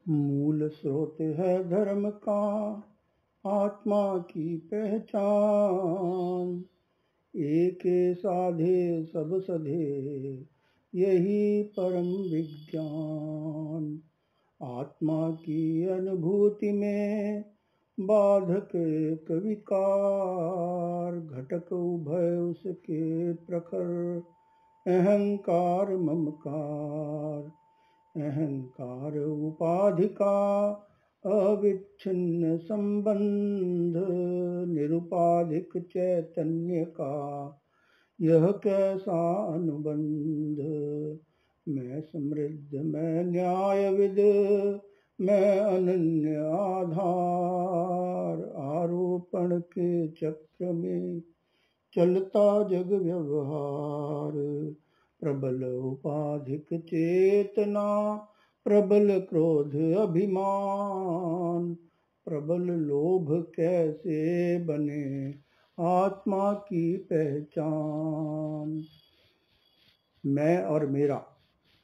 मूल स्रोत है धर्म का आत्मा की पहचान। एक साधे सब सधे यही परम विज्ञान। आत्मा की अनुभूति में बाधक एक विकार, घटक उभय उसके प्रखर अहंकार ममकार। अहंकार उपाधि का अविच्छिन्न संबंध, निरुपाधिक चैतन्य का यह कैसा अनुबंध। मैं समृद्ध मैं न्यायविद मैं अनन्य आधार, आरोपण के चक्र में चलता जग व्यवहार। प्रबल उपाधिक चेतना, प्रबल क्रोध अभिमान, प्रबल लोभ कैसे बने आत्मा की पहचान। मैं और मेरा,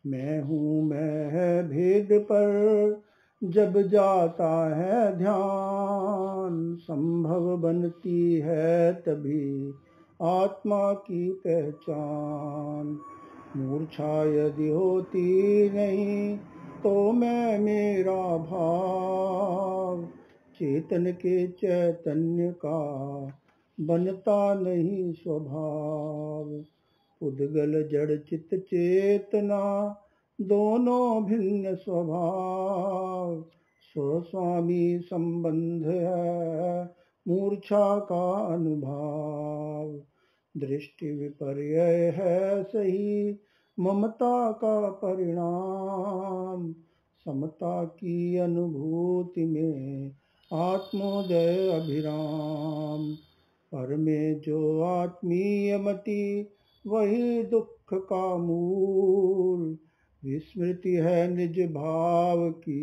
मैं हूँ मैं है भेद पर जब जाता है ध्यान, संभव बनती है तभी आत्मा की पहचान। मूर्छा यदि होती नहीं तो मैं मेरा भाव, चेतन के चैतन्य का बनता नहीं स्वभाव। उद्गल जड़ चित चेतना दोनों भिन्न स्वभाव, स्वस्वामी संबंध है मूर्छा का अनुभाव। दृष्टि विपर्य है सही ममता का परिणाम, समता की अनुभूति में आत्मोदय अभिराम। पर में जो आत्मीय मति वही दुख का मूल, विस्मृति है निज भाव की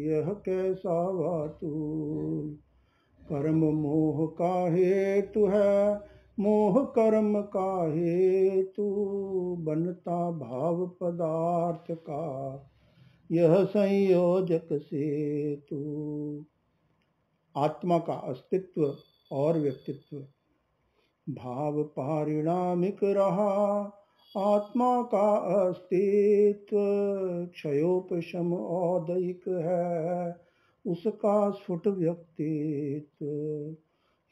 यह कैसा वातुल। कर्म मोह का हेतु है मोह कर्म का हेतु, बनता भाव पदार्थ का यह संयोजक सेतु। आत्मा का अस्तित्व और व्यक्तित्व भाव पारिणामिक रहा, आत्मा का अस्तित्व क्षयोपशम औदयिक है उसका स्फुट व्यक्तित्व।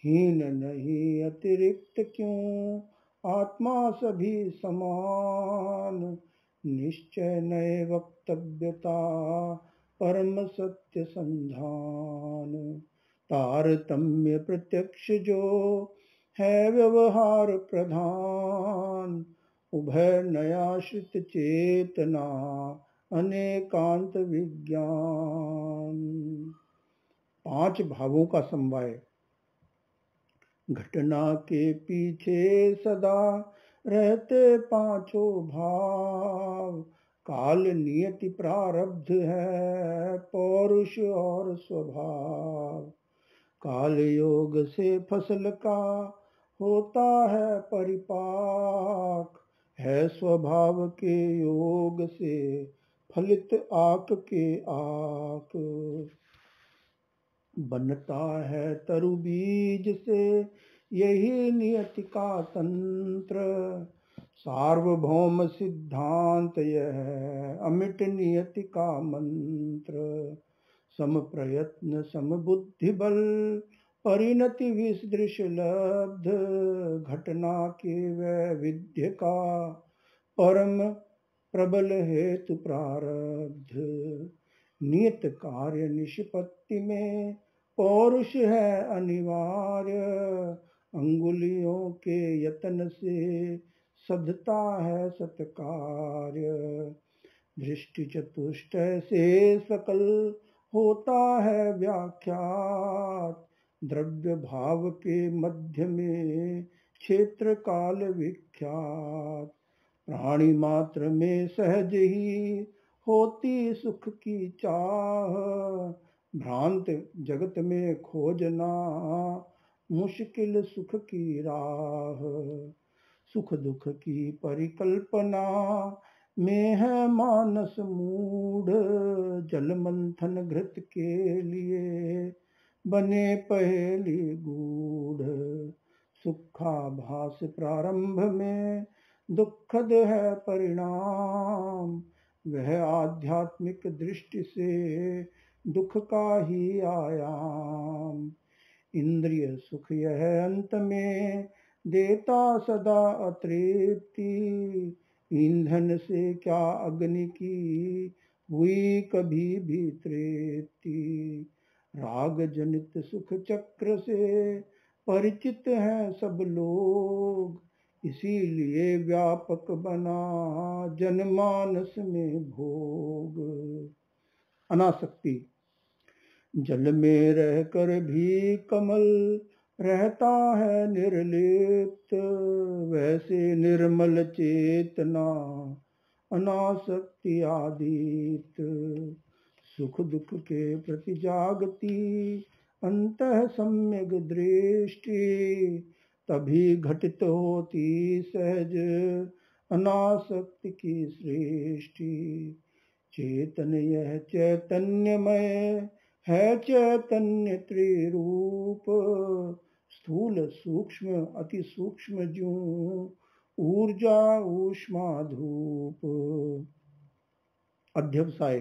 हीन नहीं अतिरिक्त क्यों आत्मा सभी समान, निश्चय नए वक्तव्यता परम सत्य संधान। तारतम्य प्रत्यक्ष जो है व्यवहार प्रधान, उभय नयाश्रित चेतना अनेकांत विज्ञान। 5 भावों का समवाय। घटना के पीछे सदा रहते पांचों भाव, काल नियति प्रारब्ध है पौरुष और स्वभाव। काल योग से फसल का होता है परिपाक, है स्वभाव के योग से फलित आक के आक। बनता है तरु बीज से यही नियति का तंत्र, सार्वभौम सिद्धांत यह अमिट नियति का मंत्र। सम प्रयत्न सम बुद्धि बल परिणति विसदृश लब्ध, घटना के वैविध्य का परम प्रबल हेतु प्रारब्ध। नियत कार्य निष्पत्ति में पौरुष है अनिवार्य, अंगुलियों के यतन से सधता है सत्कार्य। दृष्टि चतुष्टय से सकल होता है व्याख्यात, द्रव्य भाव के मध्य में क्षेत्र काल विख्यात। प्राणी मात्र में सहज ही होती सुख की चाह, भ्रांत जगत में खोजना मुश्किल सुख की राह। सुख दुख की परिकल्पना में है मानस मूढ़, जल मंथन घृत के लिए बने पहेली गूढ़। सुखाभास प्रारंभ में दुखद है परिणाम, वह आध्यात्मिक दृष्टि से दुख का ही आयाम। इंद्रिय सुख यह अंत में देता सदा अतृप्ति, ईंधन से क्या अग्नि की हुई कभी भी तृप्ति। राग जनित सुख चक्र से परिचित हैं सब लोग, इसीलिए व्यापक बना जनमानस में भोग। अनासक्ति। जल में रहकर भी कमल रहता है निर्लिप्त, वैसे निर्मल चेतना अनासक्ति आदित। सुख दुख के प्रति जागती अंतः सम्यक दृष्टि, तभी घटित होती सहज अनासक्ति की सृष्टि। चेतन यह चैतन्यमय है चैतन्य त्रिरूप, स्थूल सूक्ष्म अति सूक्ष्म ज्यों ऊर्जा ऊष्मा धूप। अध्यवसाय।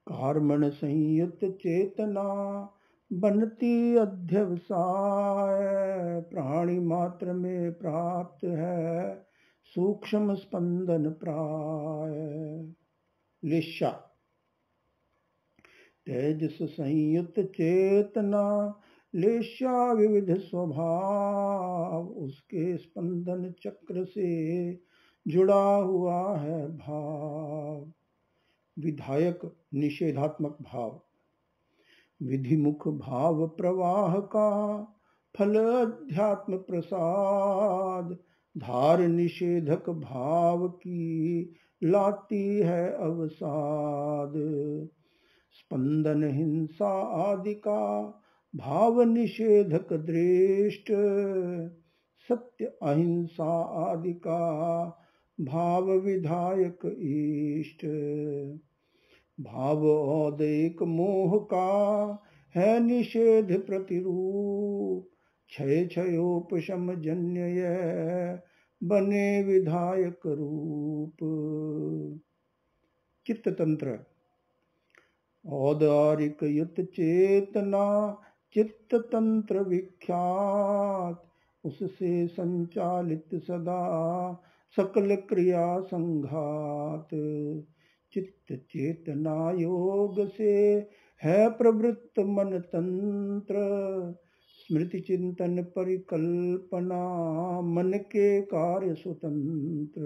कार्मण संयुक्त चेतना बनती अध्यवसाय, प्राणी मात्र में प्राप्त है सूक्ष्म स्पंदन प्राय। लिस्सा। तेजस संयुक्त चेतना लेशा विविध स्वभाव, उसके स्पंदन चक्र से जुड़ा हुआ है भाव। विधायक निषेधात्मक भाव। विधिमुख भाव प्रवाह का फल अध्यात्म प्रसाद, धार निषेधक भाव की लाती है अवसाद। स्पंदन हिंसा आदि का भाव निषेधक दृष्ट, सत्य अहिंसा आदि का भाव विधायक इष्ट। भाव औदैक मोह का है निषेध प्रतिरूप, क्षय क्षयोपशम जन्य यह बने विधायक रूप। चित्त तंत्र। औदारिक युत चेतना चित्त तंत्र विख्यात, उससे संचालित सदा सकल क्रिया संघात। चित्त चेतना योग से है प्रवृत्त मन तंत्र, स्मृति चिंतन परिकल्पना मन के कार्य स्वतंत्र।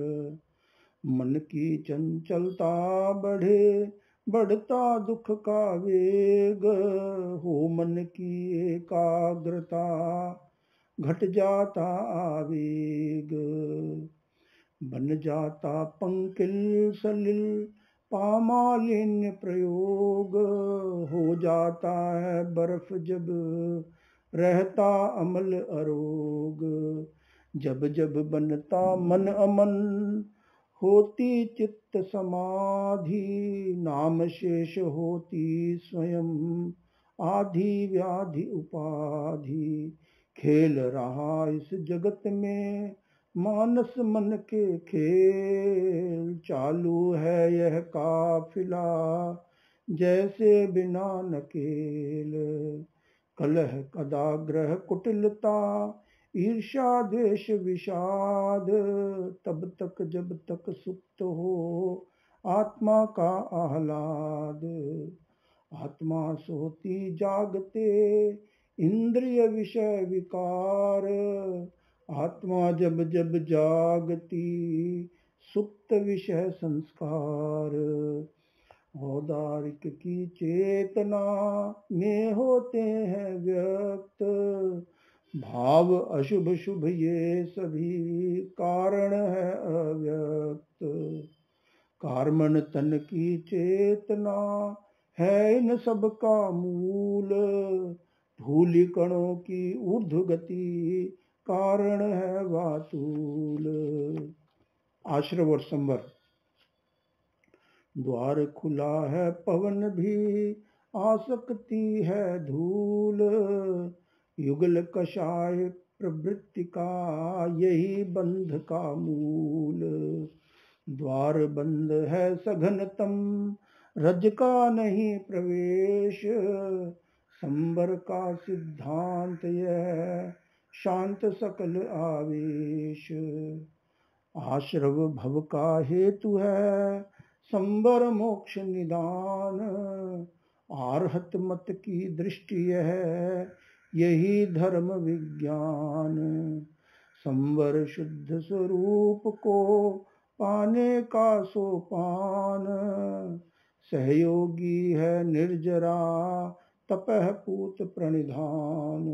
मन की चंचलता बढ़े बढ़ता दुख का वेग, हो मन की एकाग्रता घट जाता आवेग। बन जाता पंकिल सलिल पामालिन्य प्रयोग, हो जाता है बर्फ जब रहता अमल अरोग। जब जब बनता मन अमन होती चित्त समाधि, नाम शेष होती स्वयं आधि व्याधि उपाधि। खेल रहा इस जगत में मानस मन के खेल, चालू है यह काफिला जैसे बिना नकेल। कलह कदाग्रह कुटिलता ईर्ष्या द्वेष विषाद, तब तक जब तक सुप्त हो आत्मा का आह्लाद। आत्मा सोती जागते इंद्रिय विषय विकार, आत्मा जब जब जागती सुप्त विषय संस्कार। औदारिक की चेतना में होते हैं व्यक्त, भाव अशुभ शुभ ये सभी कारण है अव्यक्त। कार्मण तन की चेतना है इन सब का मूल, धूलि कणों की ऊर्ध्व गति कारण है वातूल। आश्रव और संवर। द्वार खुला है पवन भी, आ सकती है धूल। युगल कषाय प्रवृत्ति का, यही बंध का मूल। द्वार बंद है सघनतम, रज का नहीं प्रवेश। संबर का सिद्धांत यह, शांत सकल आवेश। आश्रव भव का हेतु है, संबर मोक्ष निदान। आर्हत मत की दृष्टि है, यही धर्म विज्ञान। संवर शुद्ध स्वरूप को, पाने का सोपान। सहयोगी है निर्जरा, तपह पूत प्रणिधान।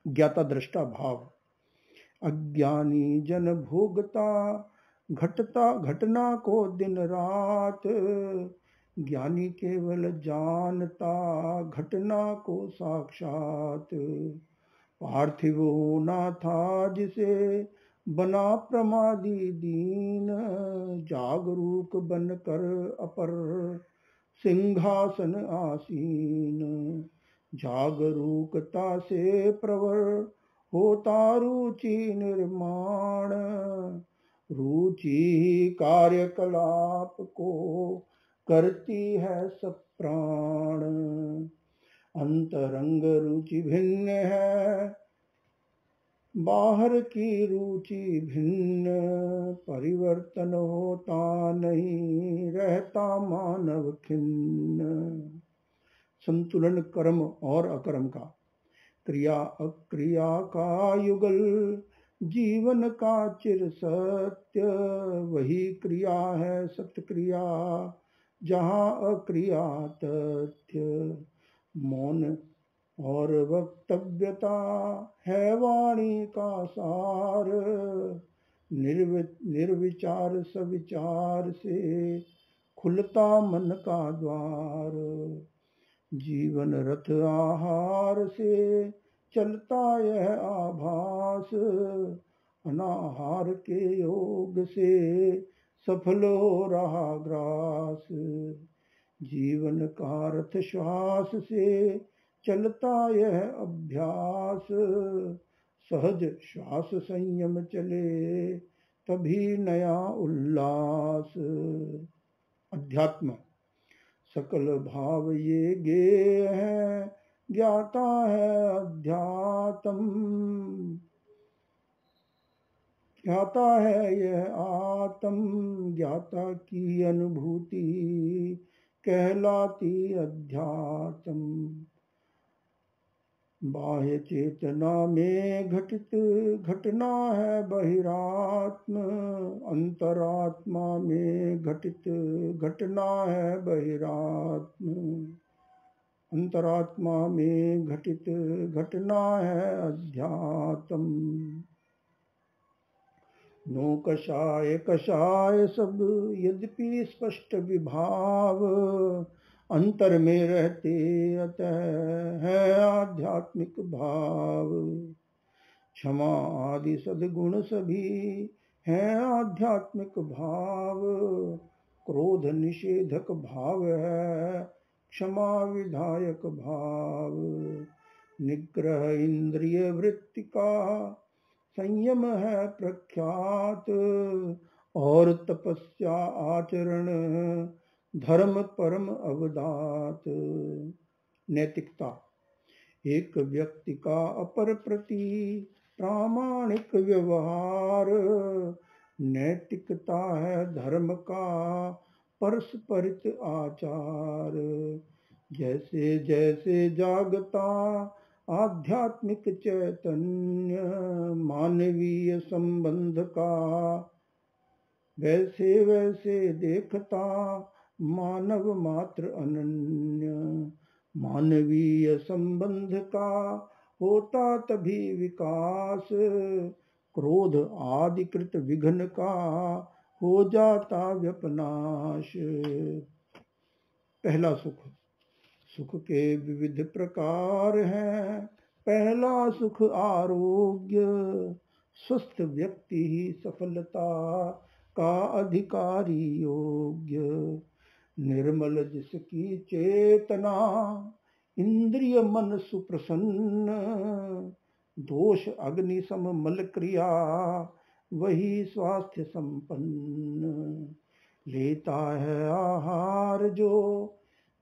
ज्ञाता दृष्टा भाव। अज्ञानी जन भोगता, घटता घटना को दिन रात। ज्ञानी केवल जानता, घटना को साक्षात। पार्थिव होना था जिसे, बना प्रमादी दीन। जागरूक बनकर अपर, सिंहासन आसीन। जागरूकता से प्रवर, होता रुचि निर्माण। रुचि कार्यकलाप को, करती है सब प्राण। अंतरंग रुचि भिन्न है, बाहर की रुचि भिन्न। परिवर्तन होता नहीं, रहता मानव खिन्न। संतुलन कर्म और अकर्म का। क्रिया अक्रिया का युगल, जीवन का चिर सत्य। वही क्रिया है सत्य क्रिया, जहाँ अक्रिया तथ्य। मौन और वक्तव्यता है वाणी का सार। निर्विचार सविचार से, खुलता मन का द्वार। जीवन रथ आहार से, चलता यह आभास। अनाहार के योग से, सफल हो रहा ग्रास। जीवन का रथ श्वास से, चलता यह अभ्यास। सहज श्वास संयम चले, तभी नया उल्लास। अध्यात्म। सकल भाव ये गेय है, ज्ञाता है अध्यात्म। ज्ञाता है यह आत्म, ज्ञाता की अनुभूति कहलाती अध्यात्म। बाह्य चेतना में घटित घटना है बहिरात्म। अंतरात्मा में घटित घटना है बहिरात्म। अंतरात्मा में घटित घटना है अध्यात्म। नो कषाय कषाय सब, यद्यपि स्पष्ट विभाव। अंतर में रहते अतः है आध्यात्मिक भाव। क्षमा आदि सद्गुण सभी है आध्यात्मिक भाव। क्रोध निषेधक भाव है, क्षमा विधायक भाव। निग्रह इंद्रिय वृत्ति का, संयम है प्रख्यात। और तपस्या आचरण, धर्म परम अवदात। नैतिकता। एक व्यक्ति का अपर प्रति प्रामाणिक व्यवहार। नैतिकता है धर्म का परस्परित आचार। जैसे जैसे जागता आध्यात्मिक चैतन्य, मानवीय संबंध का वैसे वैसे देखता मानव मात्र अनन्य। मानवीय संबंध का होता तभी विकास। क्रोध आदि कृत विघ्न का हो जाता व्यपनाश। पहला सुख। सुख के विविध प्रकार हैं। पहला सुख आरोग्य, स्वस्थ व्यक्ति ही सफलता का अधिकारी योग्य। निर्मल जिसकी चेतना, इंद्रिय मन सुप्रसन्न, दोष अग्नि सम मल क्रिया, वही स्वास्थ्य संपन्न। लेता है आहार जो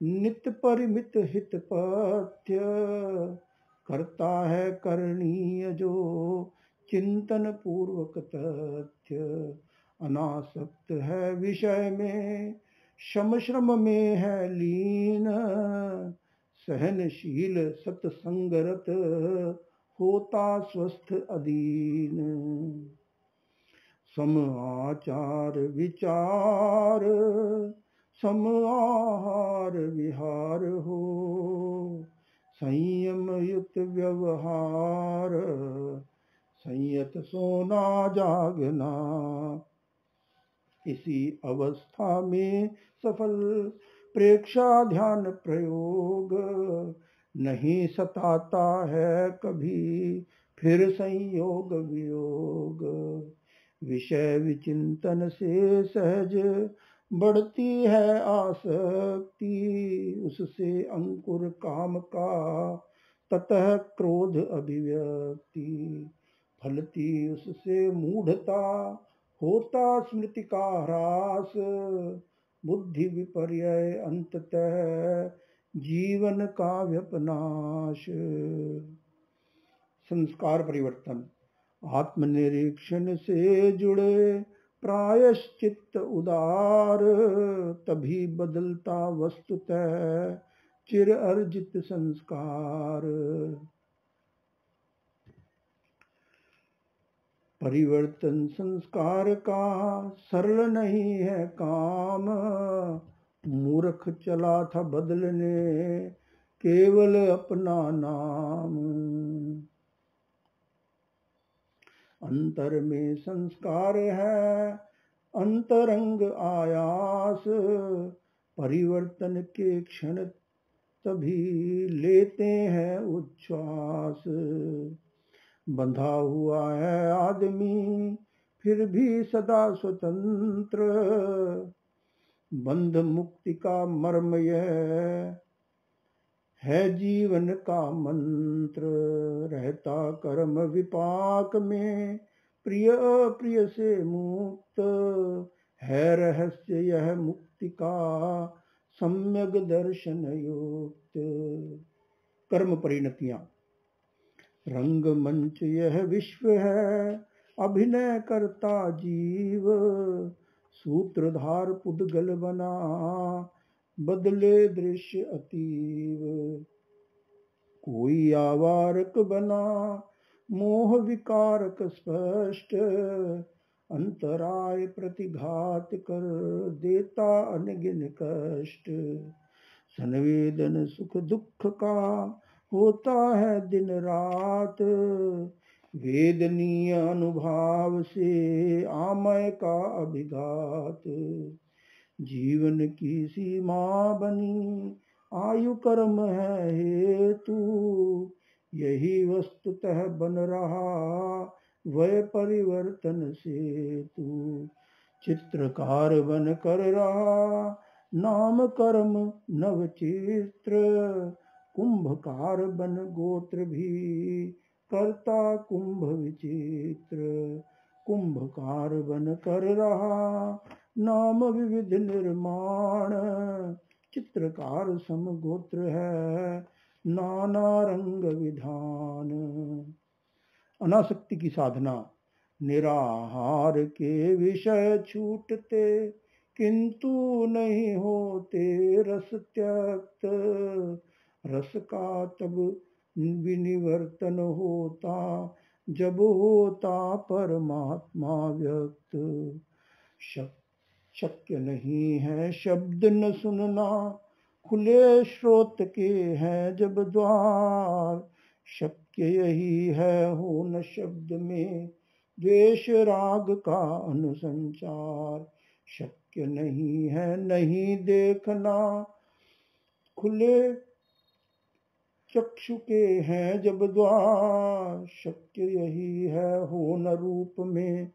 नित्य परिमित हित पथ्य, करता है करणीय जो चिंतन पूर्वक तथ्य। अनासक्त है विषय में, शम श्रम में है लीन, सहनशील सत्संगरत, होता स्वस्थ अधीन। सम आचार विचार, सम आहार विहार हो, संयम युक्त व्यवहार, संयत सोना जागना। इसी अवस्था में सफल प्रेक्षा ध्यान प्रयोग, नहीं सताता है कभी फिर संयोग वियोग। विषय विचिंतन से सहज बढ़ती है आसक्ति, उससे अंकुर काम का ततः क्रोध अभिव्यक्ति। फलती उससे मूढ़ता, होता स्मृति का ह्रास, बुद्धि विपर्य अंततः जीवन का व्यपनाश। संस्कार परिवर्तन। आत्मनिरीक्षण से जुड़े प्रायश्चित्त उदार, तभी बदलता वस्तुतः चिर अर्जित संस्कार। परिवर्तन संस्कार का सरल नहीं है काम, मूर्ख चला था बदलने केवल अपना नाम। अंतर में संस्कार है अंतरंग आयास, परिवर्तन के क्षण तभी लेते हैं उच्छ्वास। बंधा हुआ है आदमी फिर भी सदा स्वतंत्र, बंध मुक्ति का मर्म यह है जीवन का मंत्र। रहता कर्म विपाक में प्रिय अप्रिय से मुक्त, है रहस्य यह मुक्ति का सम्यक दर्शन युक्त। कर्म परिणतियां। रंगमंच यह विश्व है अभिनय करता जीव, सूत्रधार पुद्गल बना बदले दृश्य अतीव। कोई आवारक बना मोह विकारक स्पष्ट, अंतराय प्रतिघात कर देता अनगिन कष्ट। संवेदन सुख दुख का होता है दिन रात, वेदनीय अनुभव से आमय का अभिघात। जीवन की सीमा बनी आयु कर्म है हेतु, यही वस्तुतः बन रहा वह परिवर्तन सेतु। चित्रकार बन कर रहा नाम कर्म नवचित्र, कुंभकार बन गोत्र भी करता कुंभ विचित्र। कुंभकार बन कर रहा नाम विविध निर्माण, चित्रकार सम गोत्र है नाना रंग विधान। अनासक्ति की साधना। निराहार के विषय छूटते किंतु नहीं होते रस त्यक्त, रस का तब विनिवर्तन होता जब होता परमात्मा व्यक्त। शक्य नहीं है शब्द न सुनना, खुले श्रोत के हैं जब द्वार। शक्य यही है हो न शब्द में द्वेष राग का अनुसंचार। शक्य नहीं है नहीं देखना, खुले चक्षु के हैं जब द्वार। शक्य यही है हो न रूप में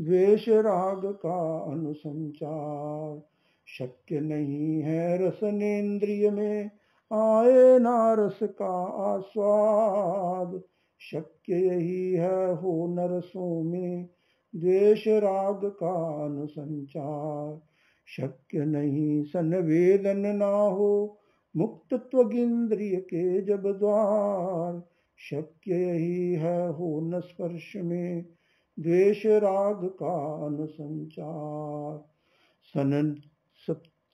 द्वेष राग का अनुसंचार। शक्य नहीं है रसनेन्द्रिय में आए ना रस का आस्वाद। शक्य यही है हो न रसों में द्वेष राग का अनुसंचार। शक्य नहीं संवेदन ना हो मुक्त त्वगिंद्रिय के जब द्वार। शक्य यही है हो न स्पर्श में द्वेष राग का अनुसंचार।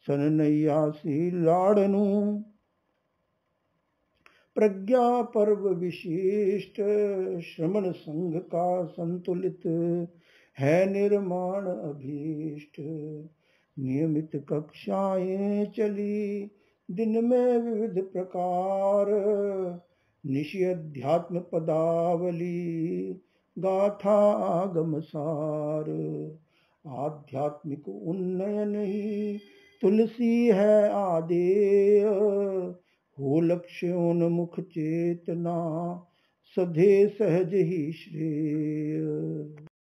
सननैयासी लाड़नू प्रज्ञा पर्व विशिष्ट श्रमण संघ का संतुलित है निर्माण अभीष्ट। नियमित कक्षाएं चली दिन में विविध प्रकार निशि अध्यात्म पदावली गाथा आगम सार। आध्यात्मिक उन्नयन ही तुलसी है आदेय हो लक्ष्योन्मुख चेतना सधे सहज ही श्रेय।